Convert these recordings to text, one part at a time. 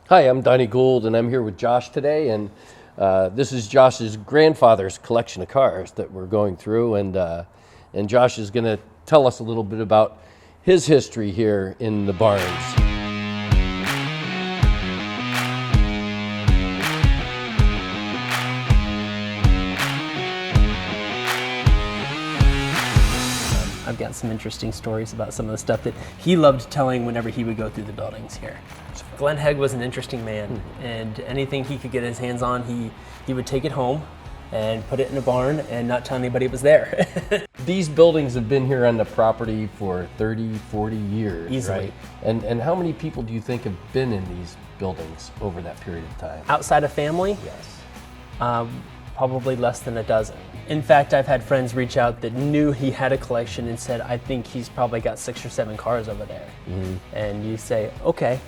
Hi, I'm Donnie Gould, and I'm here with Josh today, and this is Josh's grandfather's collection of cars that we're going through, and Josh is going to tell us a little bit about his history here in the barns. I've got some interesting stories about some of the stuff that he loved telling whenever he would go through the buildings here. Glen Hague was an interesting man, and anything he could get his hands on, he would take it home and put it in a barn and not tell anybody it was there. These buildings have been here on the property for 30, 40 years, Easily. Right? And how many people do you think have been in these buildings over that period of time? Outside of family? Yes. Probably less than a dozen. In fact, I've had friends reach out that knew he had a collection and said, I think he's probably got 6 or 7 cars over there. Mm-hmm. And you say, okay,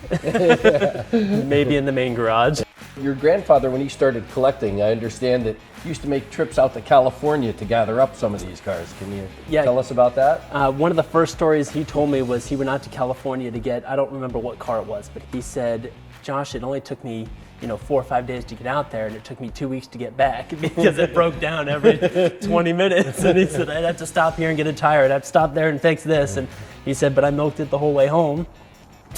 maybe in the main garage. Your grandfather, when he started collecting, I understand that he used to make trips out to California to gather up some of these cars. Can you tell us about that? One of the first stories he told me was he went out to California to get, I don't remember what car it was, but he said, Josh, it only took me 4 or 5 days to get out there, and it took me 2 weeks to get back because it broke down every 20 minutes. And he said, I'd have to stop here and get a tire. I'd have to stop there and fix this. And he said, but I milked it the whole way home.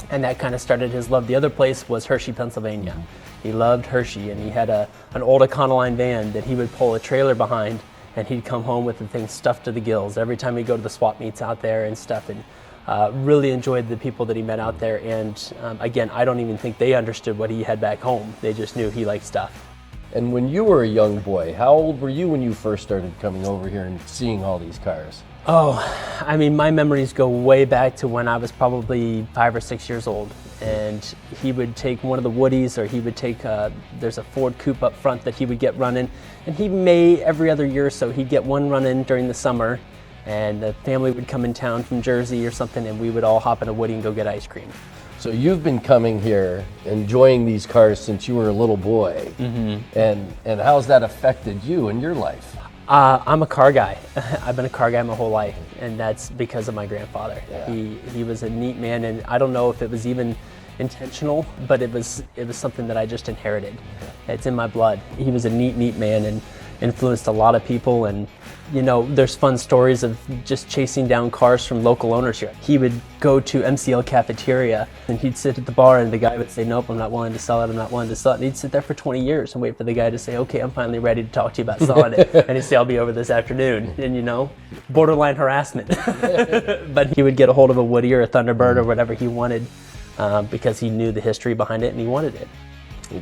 And that kind of started his love. The other place was Hershey, Pennsylvania. He loved Hershey, and he had an old Econoline van that he would pull a trailer behind, and he'd come home with the thing stuffed to the gills every time he'd go to the swap meets out there and stuff. And really enjoyed the people that he met out there, and again, I don't even think they understood what he had back home. They just knew he liked stuff. And when you were a young boy, how old were you when you first started coming over here and seeing all these cars? Oh, I mean, my memories go way back to when I was probably 5 or 6 years old, and he would take one of the Woodies, or he would take, there's a Ford Coupe up front that he would get running, and he may, every other year or so, he'd get one running during the summer, and the family would come in town from Jersey or something, and we would all hop in a Woody and go get ice cream. So you've been coming here, enjoying these cars since you were a little boy. Mm-hmm. And how's that affected you in your life? I'm a car guy. I've been a car guy my whole life, and that's because of my grandfather. Yeah. He was a neat man, and I don't know if it was even intentional, but it was something that I just inherited. It's in my blood. He was a neat man and influenced a lot of people, and there's fun stories of just chasing down cars from local owners here. He would go to MCL cafeteria, and he'd sit at the bar, and the guy would say, nope, I'm not willing to sell it, I'm not willing to sell it. And he'd sit there for 20 years and wait for the guy to say, okay, I'm finally ready to talk to you about selling it. And he'd say, I'll be over this afternoon. And borderline harassment. But he would get a hold of a Woody or a Thunderbird or whatever he wanted, because he knew the history behind it and he wanted it.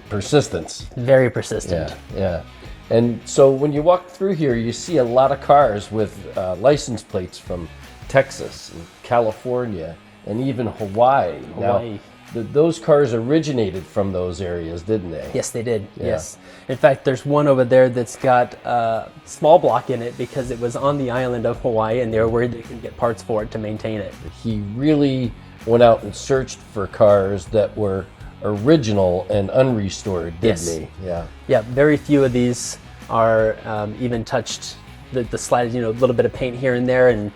Persistence. Very persistent. Yeah. And so when you walk through here, you see a lot of cars with license plates from Texas and California and even Hawaii. Now, those cars originated from those areas, didn't they? Yes, they did. Yeah. Yes. In fact, there's one over there that's got a small block in it because it was on the island of Hawaii, and they were worried they couldn't get parts for it to maintain it. He really went out and searched for cars that were original and unrestored, didn't he? Yeah, very few of these are even touched the slightest, a little bit of paint here and there, and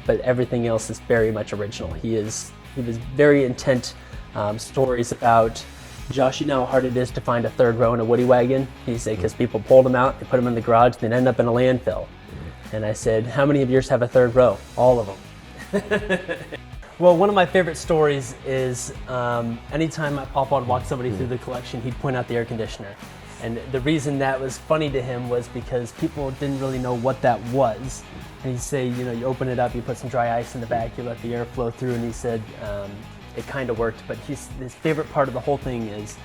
but everything else is very much original. He was very intent. Stories about, Josh, you know how hard it is to find a third row in a Woody wagon? He said, because people pulled them out, they put them in the garage, then end up in a landfill. And I said, how many of yours have a third row? All of them. Well, one of my favorite stories is anytime my papa would walk somebody through the collection, he'd point out the air conditioner. And the reason that was funny to him was because people didn't really know what that was. And he'd say, you open it up, you put some dry ice in the back, you let the air flow through, and he said it kind of worked. But his favorite part of the whole thing is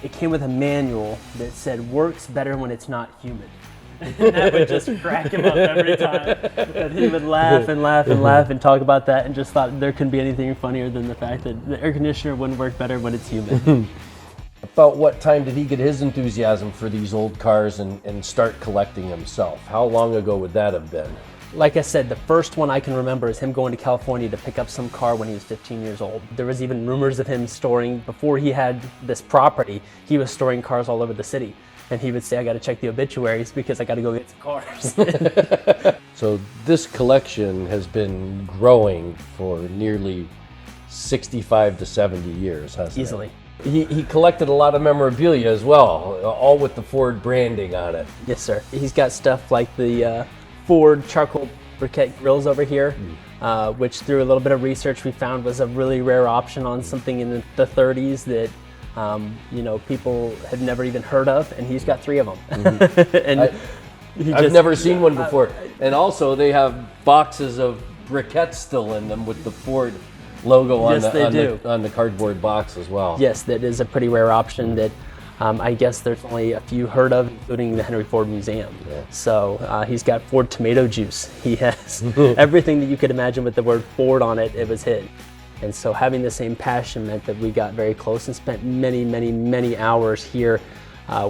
it came with a manual that said, works better when it's not humid. And that would just crack him up every time. And he would laugh and laugh and laugh and talk about that, and just thought there couldn't be anything funnier than the fact that the air conditioner wouldn't work better when it's humid. About what time did he get his enthusiasm for these old cars and start collecting himself? How long ago would that have been? Like I said, the first one I can remember is him going to California to pick up some car when he was 15 years old. There was even rumors of him storing, before he had this property, he was storing cars all over the city. And he would say, I got to check the obituaries because I got to go get some cars. So this collection has been growing for nearly 65 to 70 years, hasn't it? Easily. He collected a lot of memorabilia as well, all with the Ford branding on it. Yes, sir. He's got stuff like the Ford charcoal briquette grills over here, which through a little bit of research we found was a really rare option on something in the 30s that people had never even heard of, and he's got 3 of them. And I've never seen one before. And also they have boxes of briquettes still in them with the Ford logo on, on the cardboard box as well. Yes, that is a pretty rare option that I guess there's only a few heard of, including the Henry Ford Museum. Yeah. So he's got Ford tomato juice. He has everything that you could imagine with the word Ford on it, it was his. And so having the same passion meant that we got very close and spent many, many, many hours here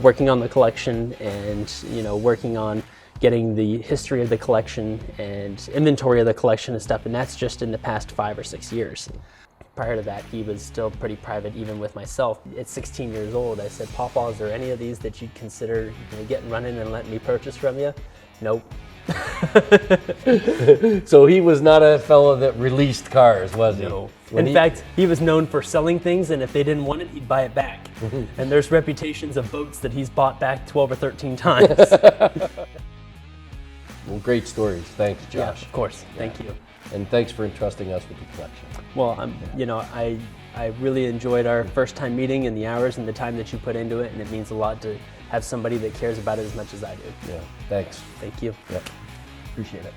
working on the collection and working on getting the history of the collection and inventory of the collection and stuff. And that's just in the past 5 or 6 years. Prior to that, he was still pretty private, even with myself. At 16 years old, I said, "Papa, is there any of these that you'd consider getting running and letting me purchase from you?" Nope. So he was not a fellow that released cars, was he? No. In fact, he was known for selling things, and if they didn't want it, he'd buy it back. And there's reputations of boats that he's bought back 12 or 13 times. Well, great stories. Thanks, Josh. Yeah, of course. Thank you. And thanks for entrusting us with the collection. Well, I really enjoyed our first time meeting and the hours and the time that you put into it, and it means a lot to have somebody that cares about it as much as I do. Yeah, thanks. Thank you. Yep. Appreciate it.